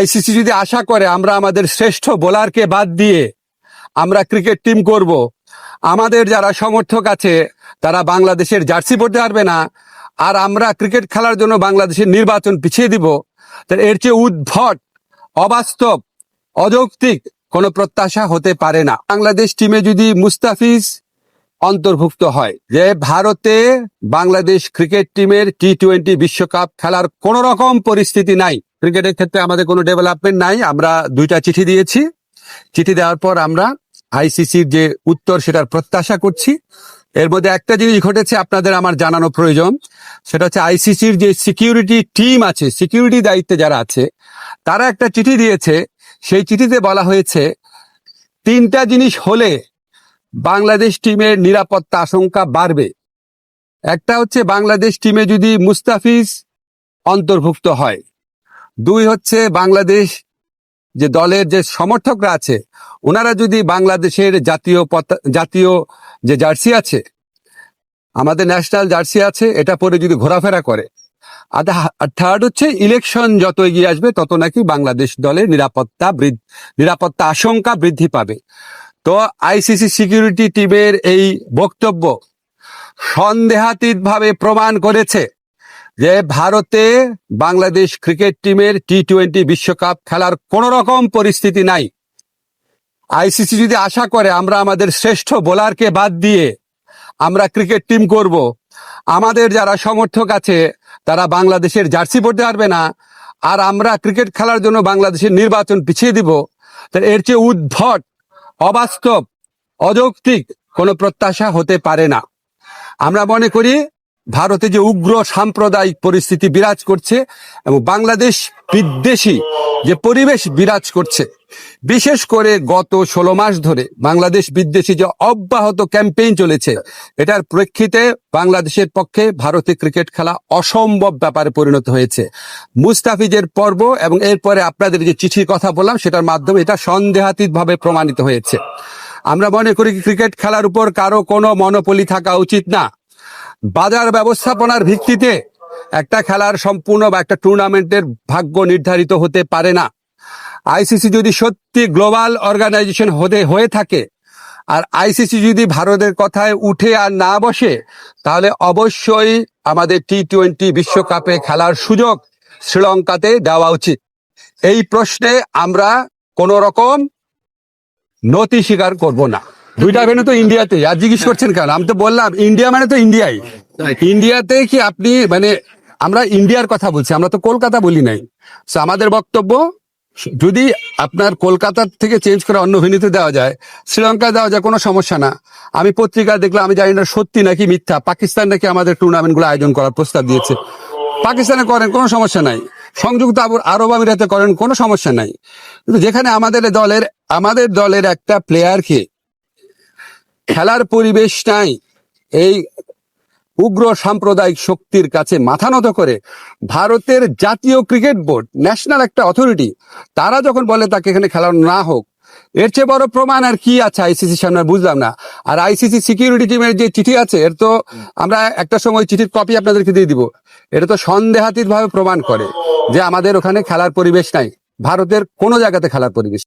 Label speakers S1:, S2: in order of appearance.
S1: ICC যদি আশা করে আমরা আমাদের শ্রেষ্ঠ বোলারকে বাদ দিয়ে আমরা ক্রিকেট টিম করব, আমাদের যারা সমর্থক আছে তারা বাংলাদেশের জার্সি পরতে পারবে না, আর আমরা ক্রিকেট খেলার জন্য বাংলাদেশের নির্বাচন পিছিয়ে দিব, তাহলে এর চেয়ে উদ্ভট, অবাস্তব, অযৌক্তিক কোনো প্রত্যাশা হতে পারে না। বাংলাদেশ টিমে যদি মুস্তাফিজ অন্তর্ভুক্ত হয়, যে ভারতে বাংলাদেশ ক্রিকেট টিমের টি-20 বিশ্বকাপ খেলার কোন রকম পরিস্থিতি নাই। ক্রিকেটের ক্ষেত্রে আমাদের কোনো ডেভেলপমেন্ট নাই। আমরা 2টা চিঠি দিয়েছি। চিঠি দেওয়ার পর আমরা আইসিসির যে উত্তর সেটার প্রত্যাশা করছি। এর মধ্যে একটা জিনিস ঘটেছে আপনাদের আমার জানানো প্রয়োজন, সেটা হচ্ছে আইসিসির যে সিকিউরিটি টিম আছে, সিকিউরিটি দায়িত্বে যারা আছে, তারা একটা চিঠি দিয়েছে। সেই চিঠিতে বলা হয়েছে 3টা জিনিস হলে বাংলাদেশ টিমের নিরাপত্তা আশঙ্কা বাড়বে। একটা হচ্ছে বাংলাদেশ টিমে যদি মুস্তাফিজ অন্তর্ভুক্ত হয়, 2 হচ্ছে বাংলাদেশ যে দলের যে সমর্থকরা আছে ওনারা যদি বাংলাদেশের জাতীয় যে জার্সি আছে, আমাদের ন্যাশনাল জার্সি আছে, এটা পরে যদি ঘোরাফেরা করে। আর 3rd হচ্ছে ইলেকশন যত এগিয়ে আসবে তত নাকি বাংলাদেশ দলের নিরাপত্তা আশঙ্কা বৃদ্ধি পাবে। তো আইসিসি সিকিউরিটি টিমের এই বক্তব্য সন্দেহাতীতভাবে প্রমাণ করেছে যে ভারতে বাংলাদেশ ক্রিকেট টিমের টি-20 বিশ্বকাপ খেলার কোন রকম পরিস্থিতি নাই। আইসিসি যদি আশা করে আমরা আমাদের শ্রেষ্ঠ বোলারকে বাদ দিয়ে আমরা ক্রিকেট টিম করব, আমাদের যারা সমর্থক আছে তারা বাংলাদেশের জার্সি পরতে পারবে না, আর আমরা ক্রিকেট খেলার জন্য বাংলাদেশের নির্বাচন পিছিয়ে দিব, তাহলে এর চেয়ে উদ্ভট, অবাস্তব, অযৌক্তিক কোনো প্রত্যাশা হতে পারে না। আমরা মনে করি ভারতে যে উগ্র সাম্প্রদায়িক পরিস্থিতি বিরাজ করছে এবং বাংলাদেশ বিদ্বেষী যে পরিবেশ বিরাজ করছে, বিশেষ করে গত 16 মাস ধরে বাংলাদেশ বিদ্বেষী যে অব্যাহত ক্যাম্পেইন চলেছে, এটার প্রেক্ষিতে বাংলাদেশের পক্ষে ভারতে ক্রিকেট খেলা অসম্ভব ব্যাপারে পরিণত হয়েছে। মুস্তাফিজের পর্ব এবং এরপরে আপনাদের যে চিঠির কথা বললাম সেটার মাধ্যমে এটা সন্দেহাতীতভাবে প্রমাণিত হয়েছে। আমরা মনে করি ক্রিকেট খেলার উপর কারো কোনো মনোপলি থাকা উচিত না। বাজার ব্যবস্থাপনার ভিত্তিতে একটা খেলার সম্পূর্ণ বা একটা টুর্নামেন্টের ভাগ্য নির্ধারিত হতে পারে না। আইসিসি যদি সত্যি গ্লোবাল অর্গানাইজেশন হয়ে থাকে, আর আইসিসি যদি ভারতের কথায় উঠে আর না বসে, তাহলে অবশ্যই আমাদের টি-20 বিশ্বকাপে খেলার সুযোগ শ্রীলঙ্কাতে দেওয়া উচিত। এই প্রশ্নে আমরা কোন রকম নতি স্বীকার করব না। 2টা ভেন্যু তো ইন্ডিয়াতে, আর জিজ্ঞেস করছেন কেন? আমি তো বললাম ইন্ডিয়া মানে তো ইন্ডিয়াই। ইন্ডিয়াতে কি আপনি মানে আমরা ইন্ডিয়ার কথা বলছি, আমরা তো কলকাতা বলি নাই। আমাদের বক্তব্য, যদি আপনার কলকাতা থেকে চেঞ্জ করে অন্য ভেন্যুতে দেওয়া যায়, শ্রীলঙ্কা দেওয়া যায়, কোনো সমস্যা না। আমি পত্রিকা দেখলাম, আমি জানি না সত্যি নাকি মিথ্যা, পাকিস্তান নাকি আমাদের টুর্নামেন্টগুলো আয়োজন করার প্রস্তাব দিয়েছে। পাকিস্তানে করেন, কোনো সমস্যা নাই। সংযুক্ত আরব আমিরাতে করেন, কোনো সমস্যা নাই। কিন্তু যেখানে আমাদের দলের একটা প্লেয়ারকে খেলার পরিবেশ নাই, এই উগ্র সাম্প্রদায়িক শক্তির কাছে মাথা নত করে ভারতের জাতীয় ক্রিকেট বোর্ড, ন্যাশনাল একটা অথরিটি, তারা যখন বলে তাকে এখানে খেলা না হোক, এর চেয়ে বড় প্রমাণ আর কি আছে আইসিসির সামনে? বুঝলাম না। আর আইসিসি সিকিউরিটি টিমের যে চিঠি আছে, এর তো আমরা একটা সময় চিঠির কপি আপনাদেরকে দিয়ে দিব। এটা তো সন্দেহাতীতভাবে প্রমাণ করে যে আমাদের ওখানে খেলার পরিবেশ নাই, ভারতের কোনো জায়গাতে খেলার পরিবেশ।